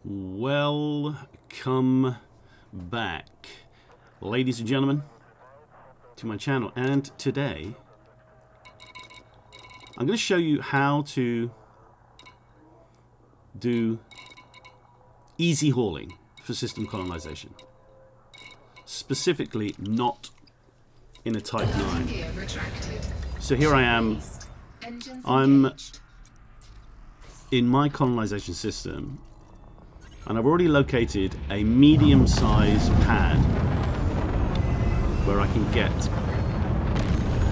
Welcome back, ladies and gentlemen, to my channel. And today I'm going to show you how to do easy hauling for system colonization, specifically not in a Type 9. So here I am, I'm in my colonization system, and I've already located a medium-sized pad where I can get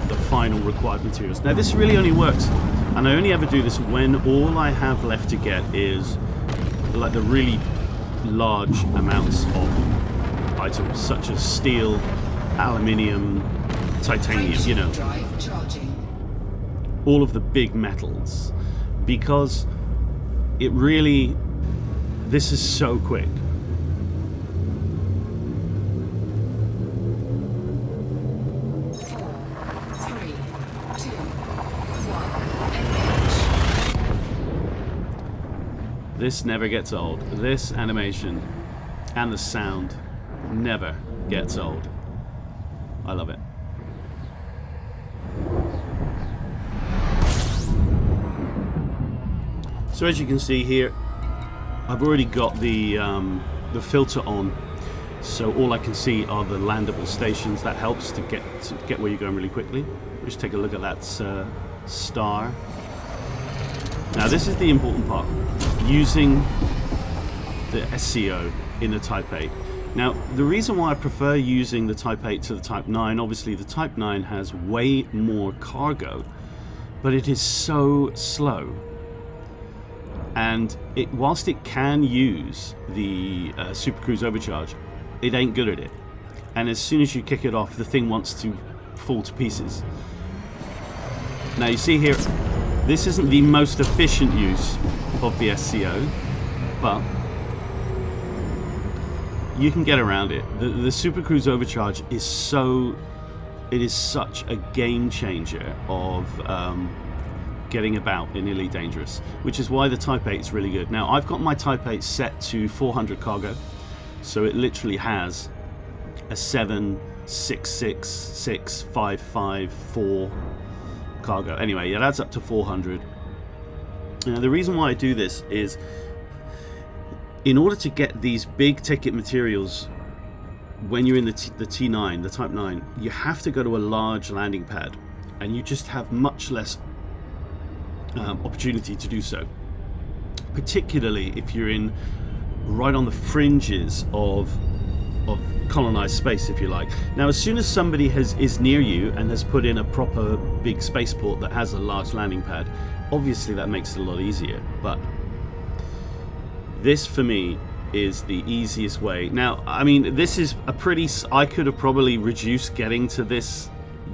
the final required materials. Now this really only works, and I only ever do this when all I have left to get is like the really large amounts of items, such as steel, aluminium, titanium, you know, all of the big metals, because it really, this is so quick. This never gets old. This animation and the sound never gets old. I love it. So as you can see here, I've already got the filter on, so all I can see are the landable stations. That helps to get where you're going really quickly. Just take a look at that star. Now this is the important part, using the SCO in the Type 8. Now the reason why I prefer using the Type 8 to the Type 9, obviously the Type 9 has way more cargo, but it is so slow. And whilst it can use the Supercruise Overcharge, it ain't good at it. And as soon as you kick it off, the thing wants to fall to pieces. Now you see here, this isn't the most efficient use of the SCO, but you can get around it. The Supercruise Overcharge is such a game changer of getting about in Elite Dangerous, which is why the Type 8 is really good. Now I've got my Type 8 set to 400 cargo, so it literally has a 7, 6, 6, 6, 5, 5, 4 cargo. Anyway, it adds up to 400. Now the reason why I do this is, in order to get these big ticket materials when you're in the T9, the Type 9, you have to go to a large landing pad, and you just have much less opportunity to do so, particularly if you're in right on the fringes of colonized space, if you like. Now as soon as somebody is near you and has put in a proper big spaceport that has a large landing pad, obviously that makes it a lot easier, but this for me is the easiest way. Now I mean, this is a pretty, I could have probably reduced getting to this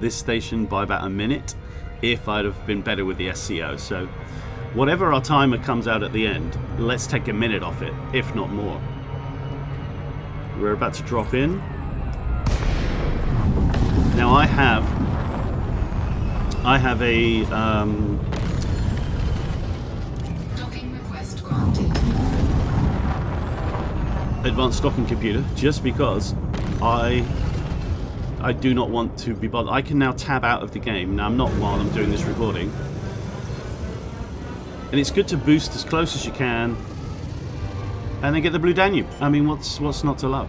station by about a minute if I'd have been better with the SCO. So whatever our timer comes out at the end, let's take a minute off it, if not more. We're about to drop in. Now I have a docking request granted. Advanced docking computer, just because I do not want to be bothered. I can now tab out of the game. Now I'm not while I'm doing this recording. And it's good to boost as close as you can and then get the Blue Danube. I mean, what's not to love?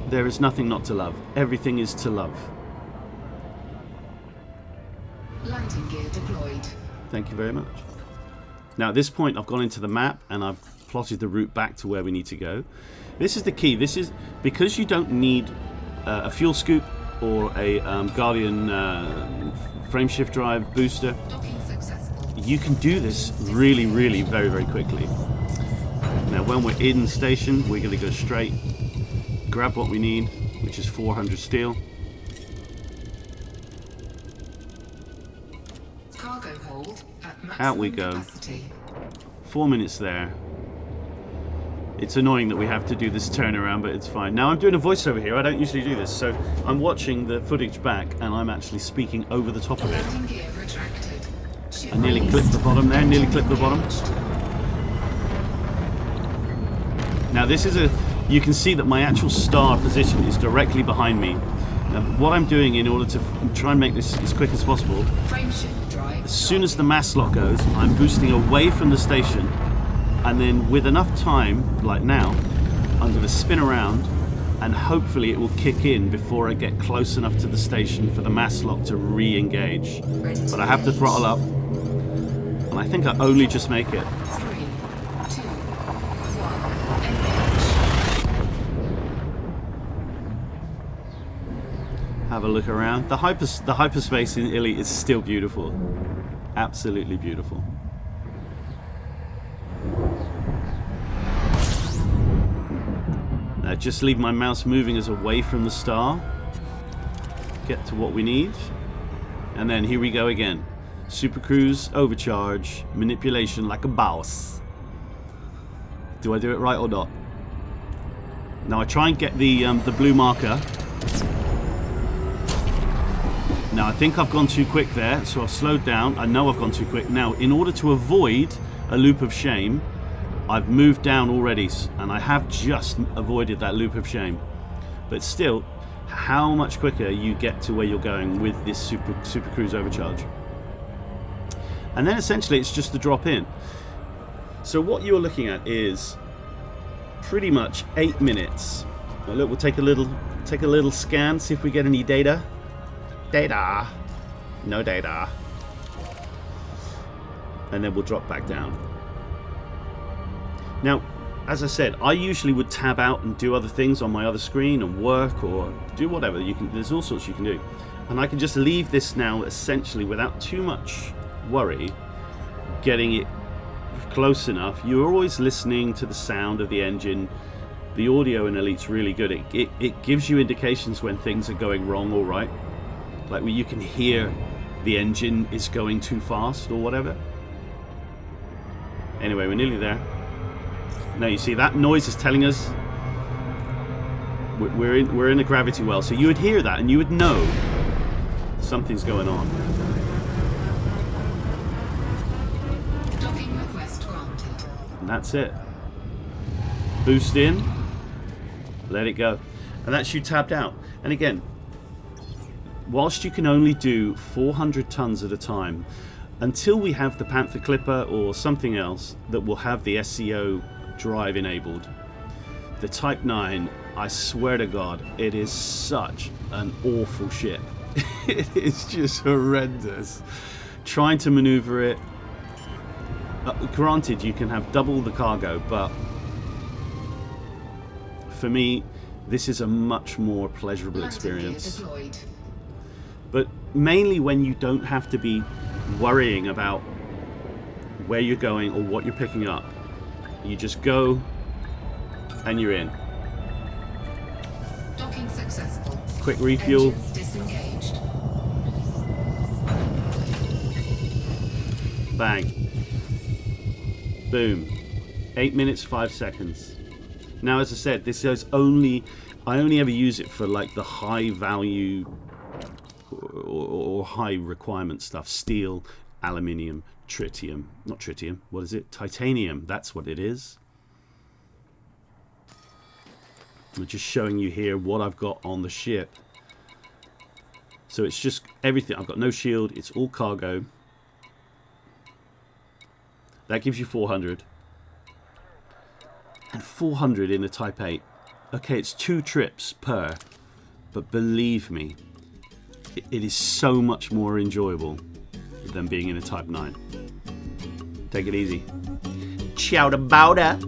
There is nothing not to love. Everything is to love. Landing gear deployed. Thank you very much. Now at this point I've gone into the map and I've plotted the route back to where we need to go. This is the key. This is because you don't need a fuel scoop or a Guardian frameshift drive booster. You can do this really, really very, very quickly. Now when we're in station, we're going to go straight, grab what we need, which is 400 steel. Cargo hold at maximum Out we go. capacity. 4 minutes there. It's annoying that we have to do this turnaround, but it's fine. Now I'm doing a voiceover here. I don't usually do this, so I'm watching the footage back and I'm actually speaking over the top of it. Landing gear retracted. I nearly clipped the bottom there, nearly clipped the bottom. Now this is you can see that my actual star position is directly behind me. Now what I'm doing in order to try and make this as quick as possible, Frameshift drive. as soon as the mass lock goes, I'm boosting away from the station, and then with enough time, like now, I'm going to spin around and hopefully it will kick in before I get close enough to the station for the mass lock to re-engage. But I have to throttle up, and I think I only just make it. 3, 2, 1, engage. Have a look around. The hyperspace in Elite is still beautiful. Absolutely beautiful. Now just leave my mouse moving as away from the star. Get to what we need. And then here we go again. Supercruise, overcharge, manipulation like a boss. Do I do it right or not? Now I try and get the blue marker. Now I think I've gone too quick there, so I've slowed down. I know I've gone too quick. Now in order to avoid a loop of shame, I've moved down already, and I have just avoided that loop of shame. But still, how much quicker you get to where you're going with this Supercruise overcharge. And then essentially it's just the drop in. So what you're looking at is pretty much 8 minutes. Now look, we'll take a little scan, see if we get any data. Data. No data. And then we'll drop back down. Now, as I said, I usually would tab out and do other things on my other screen and work or do whatever. There's all sorts you can do. And I can just leave this now essentially without too much worry, getting it close enough. You're always listening to the sound of the engine. The audio in Elite's really good. It gives you indications when things are going wrong or right. Like where you can hear the engine is going too fast or whatever. Anyway, we're nearly there. Now you see that noise is telling us we're in a gravity well. So you would hear that and you would know something's going on. Docking request granted. And that's it. Boost in, let it go. And that's you tabbed out. And again, whilst you can only do 400 tons at a time, until we have the Panther Clipper or something else that will have the SCO drive enabled, the Type 9, I swear to God, it is such an awful ship. It is just horrendous. Trying to maneuver it, granted you can have double the cargo, but for me this is a much more pleasurable experience. But mainly when you don't have to be worrying about where you're going or what you're picking up. You just go and you're in. Docking successful. Quick refuel. Engines disengaged. Bang. Boom. 8 minutes 5 seconds. Now as I said, this is I only ever use it for like the high value or high requirement stuff. Steel, aluminium, tritium. Not tritium, what is it? Titanium, that's what it is. I'm just showing you here what I've got on the ship. So it's just everything. I've got no shield, it's all cargo. That gives you 400. And 400 in the Type 8. Okay, it's 2 trips per. But believe me, it is so much more enjoyable than being in a Type 9. Take it easy. Ciao to Bowder.